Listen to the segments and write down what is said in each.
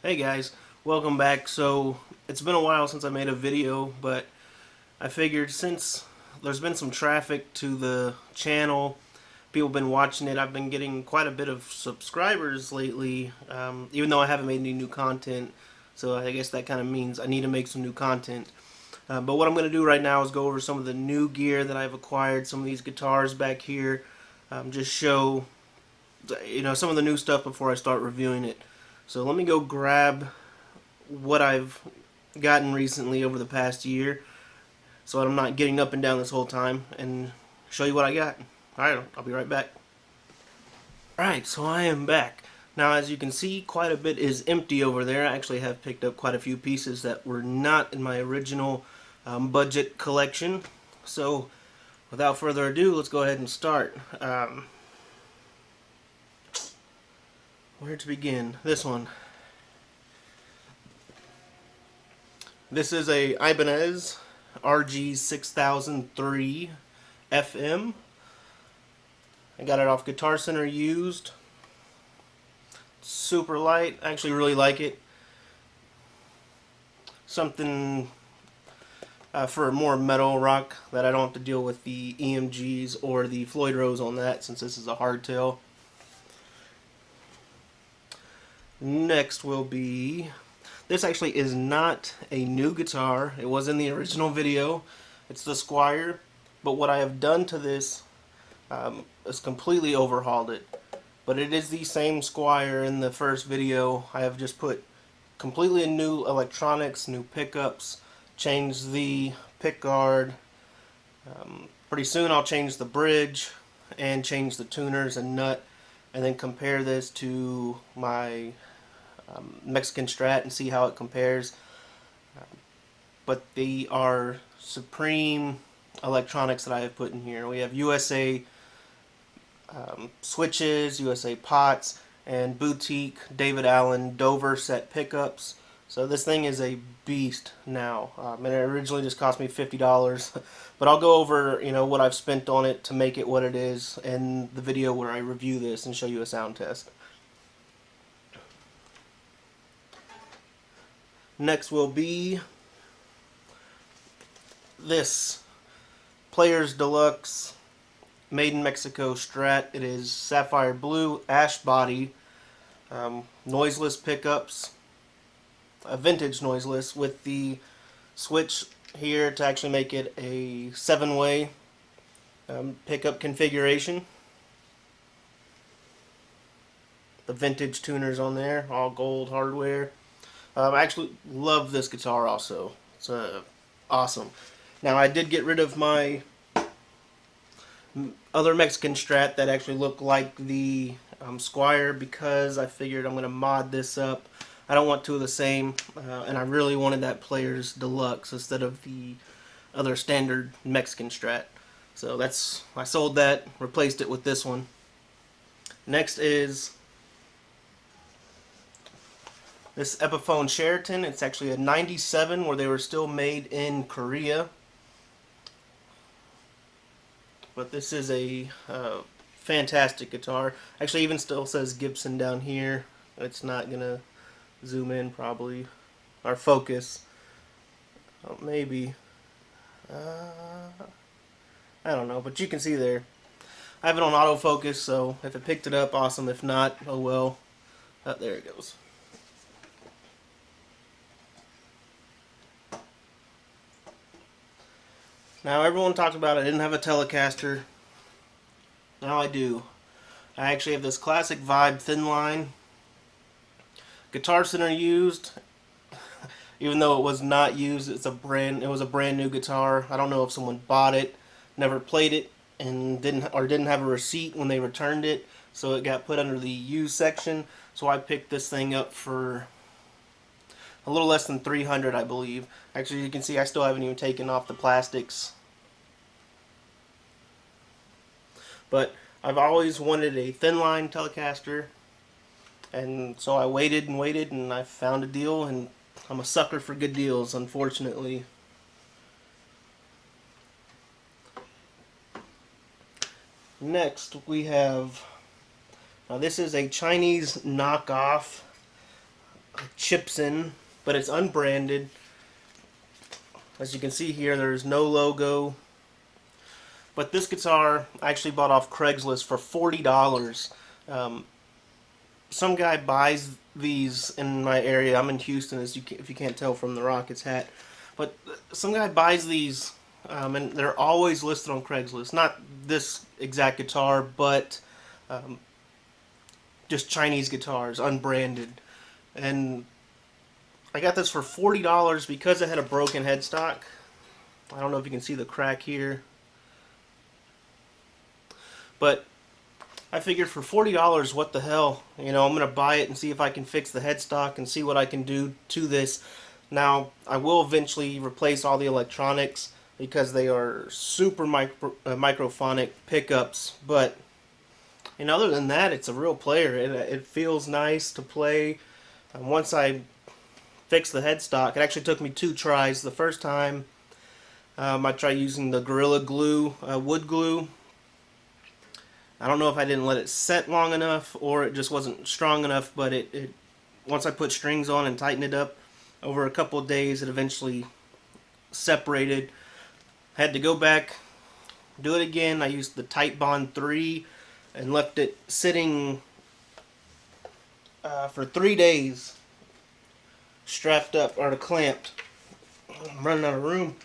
Hey guys, welcome back. So it's been a while since I made a video, but I figured since there's been some traffic to the channel, people have been watching it, I've been getting quite a bit of subscribers lately, even though I haven't made any new content. So I guess that kind of means I need to make some new content. But what I'm going to do right now is go over some of the new gear that I've acquired, some of these guitars back here, just show some of the new stuff before I start reviewing it. So let me go grab what I've gotten recently over the past year so I'm not getting up and down this whole time and show you what I got. Alright, I'll be right back. Alright, so I am back. Now as you can see, quite a bit is empty over there. I actually have picked up quite a few pieces that were not in my original budget collection. So without further ado, let's go ahead and start. Where to begin? This one. This is a Ibanez RG6003FM. I got it off Guitar Center used. Super light. I actually really like it. Something for more metal rock that I don't have to deal with the EMGs or the Floyd Rose on that, since this is a hardtail. Next will be, this actually is not a new guitar. It was in the original video. It's the Squire, but what I have done to this is completely overhauled it. But it is the same Squire in the first video. I have just put completely new electronics, new pickups, changed the pick guard. Pretty soon I'll change the bridge and change the tuners and nut, and then compare this to my Mexican Strat and see how it compares. But they are supreme electronics that I have put in here. We have USA switches, USA pots, and boutique d.allen Dover set pickups. So this thing is a beast now. And it originally just cost me $50, but I'll go over what I've spent on it to make it what it is in the video where I review this and show you a sound test. Next will be this Players Deluxe Made in Mexico Strat. It is sapphire blue, ash body, noiseless pickups, vintage noiseless, with the switch here to actually make it a 7-way pickup configuration. The vintage tuners on there, all gold hardware. I actually love this guitar also. It's awesome. Now I did get rid of my other Mexican Strat that actually looked like the Squire, because I figured I'm going to mod this up. I don't want two of the same, and I really wanted that Players Deluxe instead of the other standard Mexican Strat. So I sold that, replaced it with this one. Next is this Epiphone Sheraton. It's actually a 97, where they were still made in Korea. But this is a fantastic guitar. Actually, even still says Gibson down here. It's not going to zoom in probably. Or focus. Oh, maybe. I don't know, but you can see there. I have it on autofocus, so if it picked it up, awesome. If not, oh well. There it goes. Now everyone talked about I didn't have a Telecaster. Now I do. I actually have this classic vibe Thinline. Guitar Center used. Even though it was not used, it was a brand new guitar. I don't know if someone bought it, never played it, and didn't have a receipt when they returned it, so it got put under the used section. So I picked this thing up for a little less than $300, I believe. Actually, you can see I still haven't even taken off the plastics. But I've always wanted a Thinline Telecaster, and so I waited and waited, and I found a deal, and I'm a sucker for good deals, unfortunately. Next we have, now this is a Chinese knockoff Chibson, but it's unbranded. As you can see here, there's no logo. But this guitar I actually bought off Craigslist for $40. Some guy buys these in my area. I'm in Houston, if you can't tell from the Rockets hat. But some guy buys these, and they're always listed on Craigslist. Not this exact guitar, but just Chinese guitars, unbranded. And I got this for $40 because it had a broken headstock. I don't know if you can see the crack here. But I figured for $40, what the hell? You know, I'm going to buy it and see if I can fix the headstock and see what I can do to this. Now, I will eventually replace all the electronics because they are super microphonic pickups. But, and other than that, it's a real player. It feels nice to play. Once I fixed the headstock, it actually took me 2 tries. The first time, I tried using the Gorilla Glue, wood glue. I don't know if I didn't let it set long enough or it just wasn't strong enough, but it once I put strings on and tightened it up over a couple of days, it eventually separated. Had to go back, do it again. I used the Tight Bond 3 and left it sitting for 3 days, strapped up or clamped. I'm running out of room.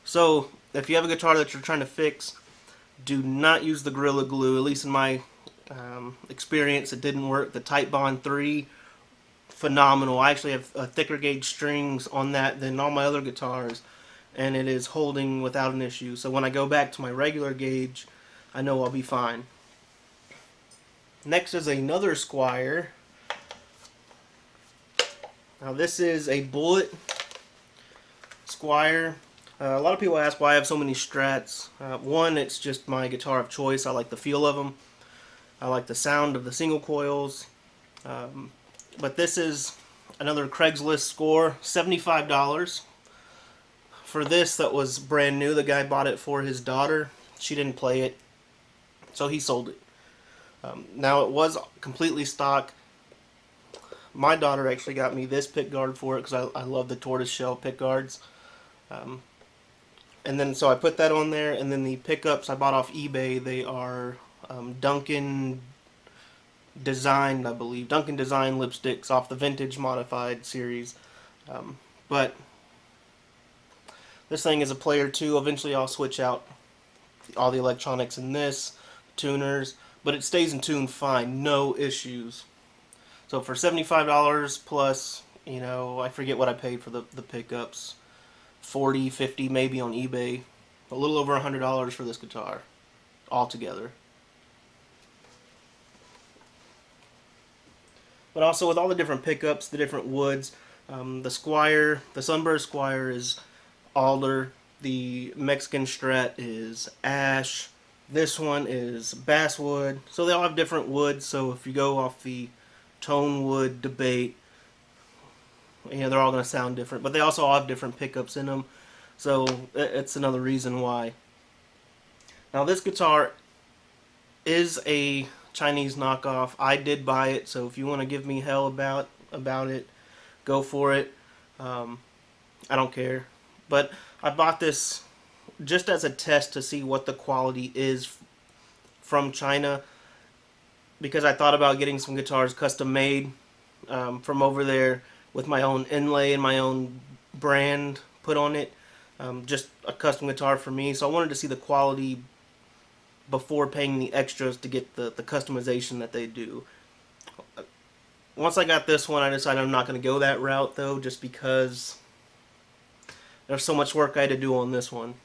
So if you have a guitar that you're trying to fix, do not use the Gorilla Glue. At least in my experience, it didn't work. The Tight Bond 3, phenomenal. I actually have thicker gauge strings on that than all my other guitars, and it is holding without an issue. So when I go back to my regular gauge, I know I'll be fine. Next is another Squire. Now this is a bullet Squire. A lot of people ask why I have so many Strats. One, it's just my guitar of choice. I like the feel of them. I like the sound of the single coils. But this is another Craigslist score, $75. For this, that was brand new. The guy bought it for his daughter. She didn't play it, so he sold it. Now it was completely stock. My daughter actually got me this pickguard for it because I love the tortoiseshell pickguards. And then so I put that on there, and then the pickups I bought off eBay. They are Duncan designed, I believe. Duncan designed lipsticks off the vintage modified series. But this thing is a player too. Eventually I'll switch out all the electronics in this, tuners, but it stays in tune fine, no issues. So for $75 plus, you know, I forget what I paid for the pickups. 40, 50 maybe on eBay. A little over $100 for this guitar altogether. But also with all the different pickups, the different woods, the Squire, the Sunburst Squire is alder, the Mexican Strat is ash, this one is basswood. So they all have different woods, so if you go off the tone wood debate, you know, they're all going to sound different, but they also all have different pickups in them, so it's another reason why. Now this guitar is a Chinese knockoff. I did buy it, so if you want to give me hell about it, go for it. I don't care. But I bought this just as a test to see what the quality is from China, because I thought about getting some guitars custom made from over there with my own inlay and my own brand put on it. Just a custom guitar for me. So I wanted to see the quality before paying the extras to get the customization that they do. Once I got this one, I decided I'm not going to go that route though, just because there's so much work I had to do on this one.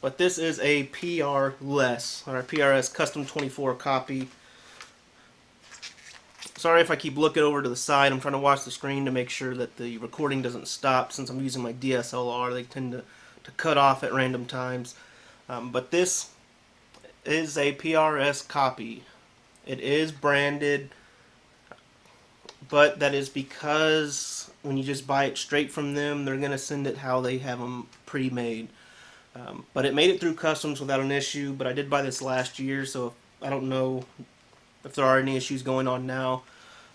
But this is a PRLESS, or a PRS Custom 24 copy. Sorry if I keep looking over to the side. I'm trying to watch the screen to make sure that the recording doesn't stop. Since I'm using my DSLR, they tend to cut off at random times. But this is a PRS copy. It is branded, but that is because when you just buy it straight from them, they're going to send it how they have them pre-made. But it made it through customs without an issue, but I did buy this last year, so I don't know if there are any issues going on now.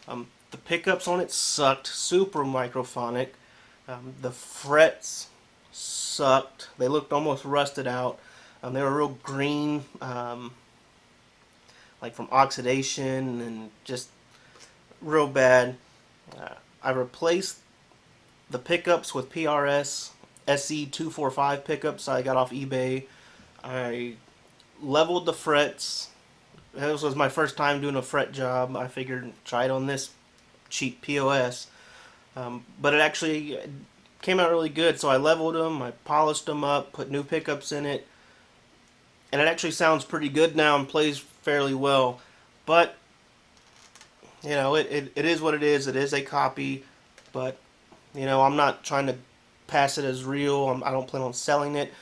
The pickups on it sucked, super microphonic. The frets sucked. They looked almost rusted out. They were real green, like from oxidation, and just real bad. I replaced the pickups with PRS SE245 pickups I got off eBay. I leveled the frets. This was my first time doing a fret job. I figured try it on this cheap POS. But it actually came out really good. So I leveled them, I polished them up, put new pickups in it, and it actually sounds pretty good now and plays fairly well. But you know, it is what it is. It is a copy, but you know, I'm not trying to pass it as real. I don't plan on selling it.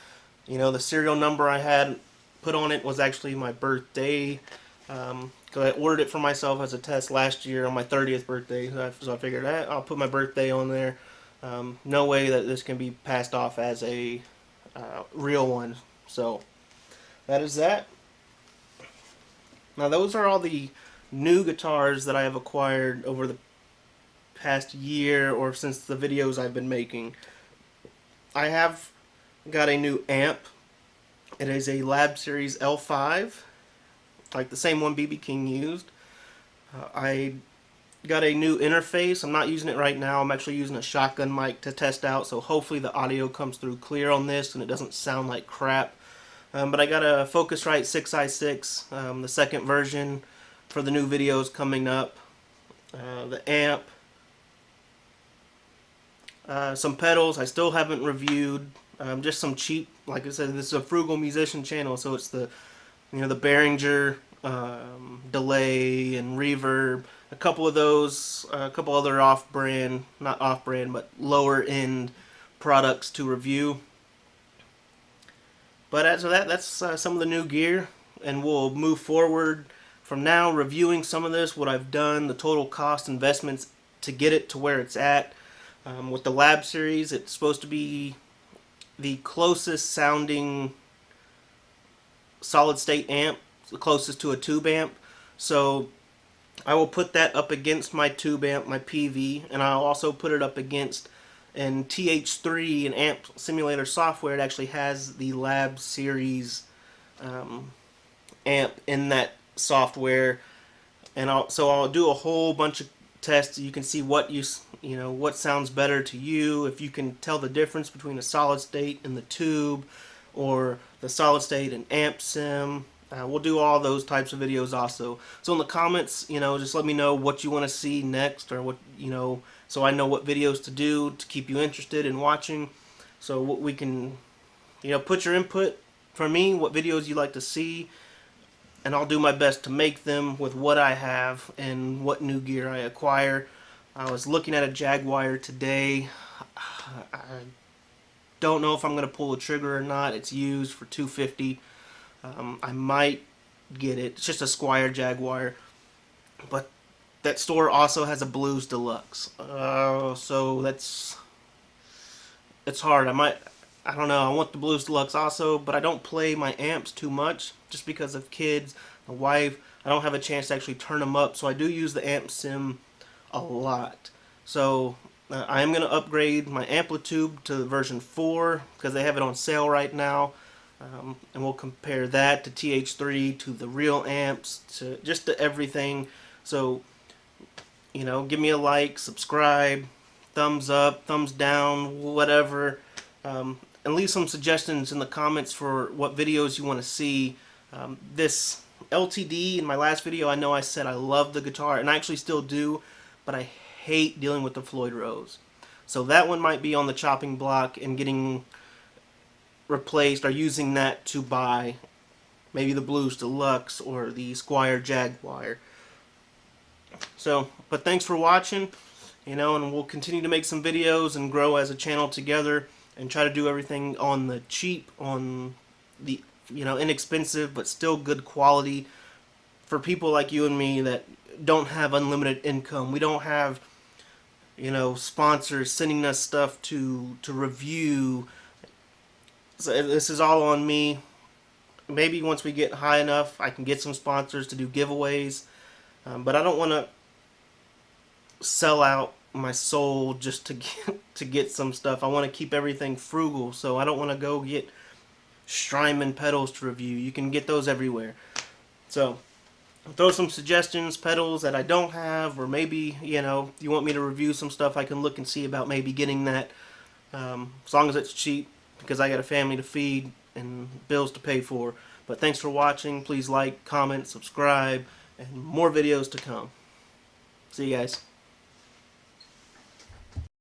You know, the serial number I had put on it was actually my birthday. Because I ordered it for myself as a test last year on my 30th birthday. So I figured I'll put my birthday on there. No way that this can be passed off as a real one. So that is that. Now those are all the new guitars that I have acquired over the past year or since the videos I've been making. I have got a new amp. It is a Lab Series L5, like the same one BB King used. I got a new interface. I'm not using it right now. I'm actually using a shotgun mic to test out, so hopefully the audio comes through clear on this and it doesn't sound like crap. But I got a Focusrite 6i6, the second version for the new videos coming up. The amp. Some pedals I still haven't reviewed. Just some cheap, like I said, this is a frugal musician channel, so it's the, you know, the Behringer delay and reverb, a couple of those, a couple other off-brand, not off-brand, but lower-end products to review. But as of that, that's some of the new gear, and we'll move forward from now, reviewing some of this, what I've done, the total cost investments to get it to where it's at. With the Lab Series, it's supposed to be the closest sounding solid state amp, the closest to a tube amp. So I will put that up against my tube amp, my PV, and I'll also put it up against an TH3, an amp simulator software. It actually has the Lab Series amp in that software, and I'll do a whole bunch of tests. You can see what you know, what sounds better to you, if you can tell the difference between a solid state and the tube, or the solid state and amp sim. We'll do all those types of videos also. So in the comments, you know, just let me know what you want to see next, or what, you know, so I know what videos to do to keep you interested in watching. So what we can, you know, put your input for me, what videos you like to see, and I'll do my best to make them with what I have and what new gear I acquire. I was looking at a Jaguar today. I don't know if I'm going to pull the trigger or not. It's used for $250. I might get it. It's just a Squire Jaguar. But that store also has a Blues Deluxe. So it's hard. I don't know. I want the Blues Deluxe also, but I don't play my amps too much just because of kids, my wife. I don't have a chance to actually turn them up, so I do use the amp sim a lot. So I am going to upgrade my Amplitude to version 4 because they have it on sale right now, and we'll compare that to TH3, to the real amps, to just to everything. So, you know, give me a like, subscribe, thumbs up, thumbs down, whatever, and leave some suggestions in the comments for what videos you want to see. This LTD, in my last video, I know I said I love the guitar, and I actually still do, but I hate dealing with the Floyd Rose. So that one might be on the chopping block and getting replaced, or using that to buy maybe the Blues Deluxe or the Squire Jaguar. So, but thanks for watching, you know, and we'll continue to make some videos and grow as a channel together and try to do everything on the cheap, on the, you know, inexpensive but still good quality for people like you and me that don't have unlimited income. We don't have, you know, sponsors sending us stuff to review. So this is all on me. Maybe once we get high enough, I can get some sponsors to do giveaways. But I don't want to sell out my soul just to get some stuff. I want to keep everything frugal, so I don't want to go get Strymon pedals to review. You can get those everywhere. So throw some suggestions, pedals that I don't have, or maybe, you know, you want me to review some stuff, I can look and see about maybe getting that, as long as it's cheap, because I got a family to feed and bills to pay for. But thanks for watching. Please like, comment, subscribe, and more videos to come. See you guys.